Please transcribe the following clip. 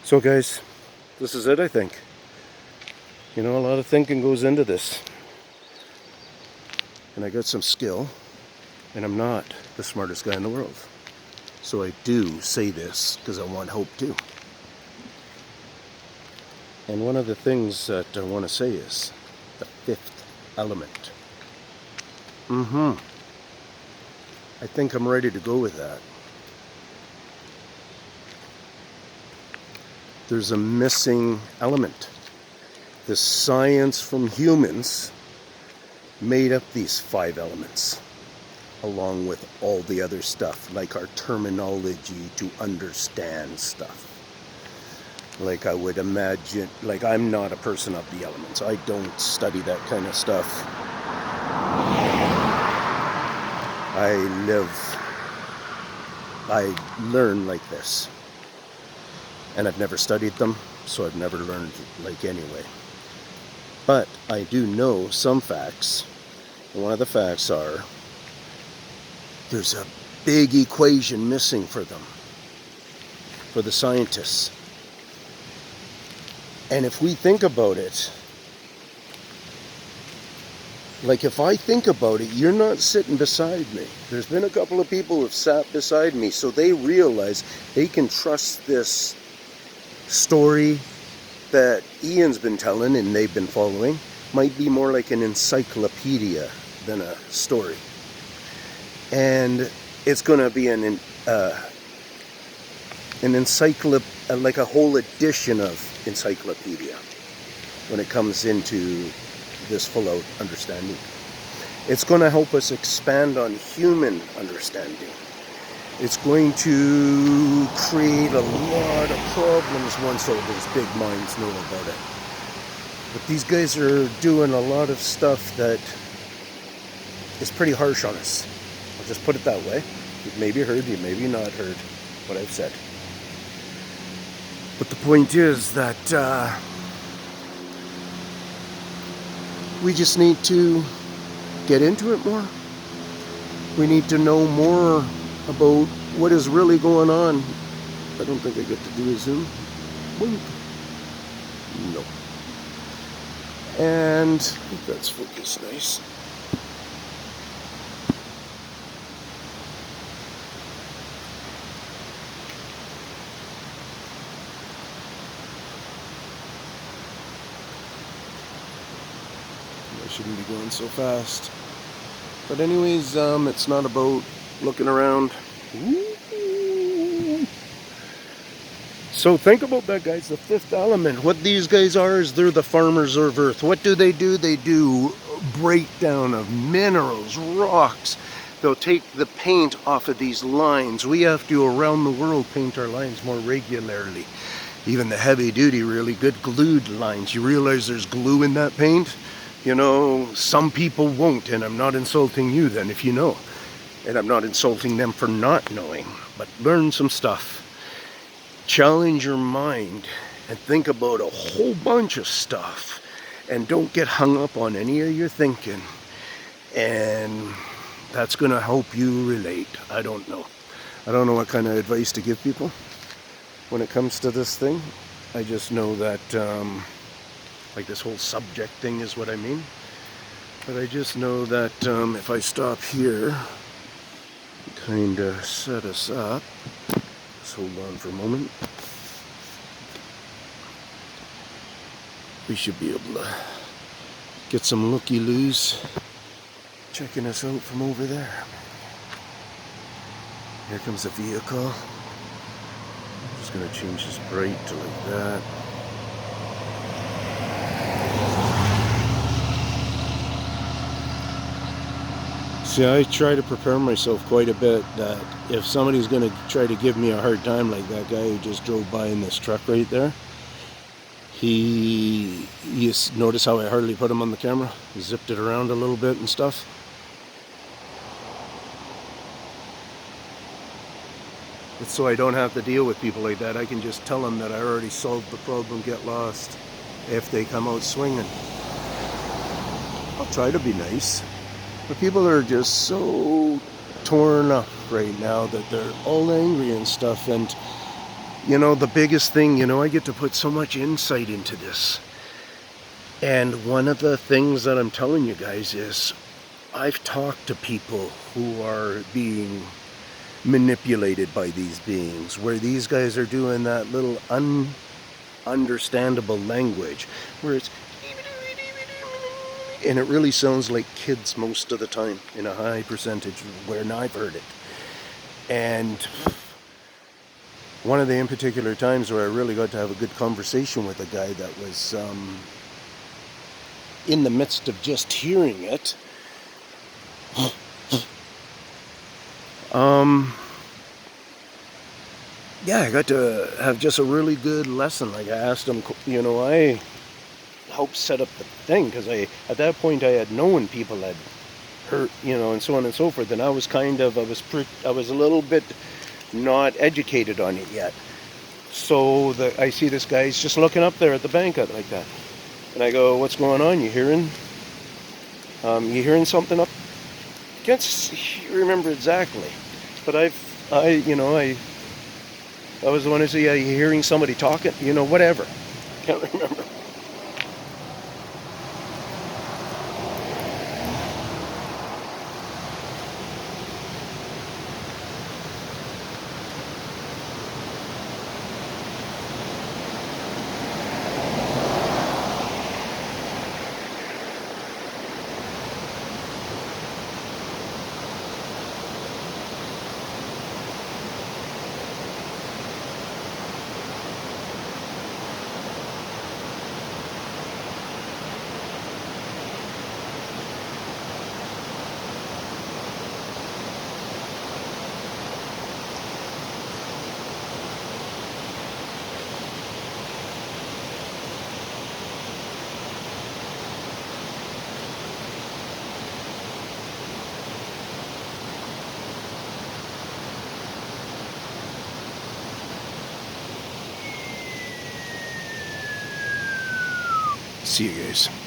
So guys, this is it, I think. You know, a lot of thinking goes into this. And I got some skill, and I'm not the smartest guy in the world. So I do say this because I want hope too. And one of the things that I want to say is the fifth element. I think I'm ready to go with that. There's a missing element. The science from humans made up these 5 elements, along with all the other stuff, like our terminology to understand stuff. Like I would imagine, like I'm not a person of the elements. I don't study that kind of stuff. I learn like this. And I've never studied them, so I've never learned like anyway. But I do know some facts. And one of the facts are, there's a big equation missing for them, for the scientists. And if we think about it, like if I think about it, you're not sitting beside me. There's been a couple of people who have sat beside me, so they realize they can trust this story that Ian's been telling and they've been following. Might be more like an encyclopedia than a story. And it's going to be an encyclopedia, like a whole edition of encyclopedia when it comes into this full out understanding. It's going to help us expand on human understanding. It's going to create a lot of problems once all those big minds know about it. But these guys are doing a lot of stuff that is pretty harsh on us. I'll just put it that way. You've maybe heard, you maybe not heard what I've said. But the point is that we just need to get into it more. We need to know more about what is really going on. I don't think I get to do a zoom. No. And I think that's focused nice. I shouldn't be going so fast. But anyways, it's not about looking around. Ooh. So think about that, guys. The fifth element. What these guys are is they're the farmers of Earth. What do? They do breakdown of minerals, rocks. They'll take the paint off of these lines. We have to, around the world, paint our lines more regularly. Even the heavy duty, really good glued lines. You realize there's glue in that paint? You know, some people won't, and I'm not insulting you then if you know. And I'm not insulting them for not knowing, but learn some stuff. Challenge your mind and think about a whole bunch of stuff. And don't get hung up on any of your thinking. And that's going to help you relate. I don't know. I don't know what kind of advice to give people when it comes to this thing. I just know that like this whole subject thing is what I mean. But I just know that if I stop here, kind of set us up. Let's hold on for a moment. We should be able to get some looky-loos checking us out from over there. Here comes a vehicle. I'm just going to change this bright to like that. See, I try to prepare myself quite a bit that if somebody's going to try to give me a hard time like that guy who just drove by in this truck right there, you notice how I hardly put him on the camera? He zipped it around a little bit and stuff. It's so I don't have to deal with people like that. I can just tell them that I already solved the problem, get lost, if they come out swinging. I'll try to be nice. But people are just so torn up right now that they're all angry and stuff, and You know, the biggest thing, you know, I get to put so much insight into this. And one of the things that I'm telling you guys is I've talked to people who are being manipulated by these beings, where these guys are doing that little understandable language where it's, and it really sounds like kids most of the time in a high percentage when I've heard it. And one of the in particular times where I really got to have a good conversation with a guy that was in the midst of just hearing it, yeah, I got to have just a really good lesson. Like I asked him, you know, I helped set up the thing because at that point I had known people had hurt, you know, and so on and so forth. And I was I was a little bit not educated on it yet. So I see this guy's just looking up there at the bank like that. And I go, what's going on? You hearing something up? Can't remember exactly. But I was the one who said, yeah, you hearing somebody talking? You know, whatever. Can't remember. See you guys.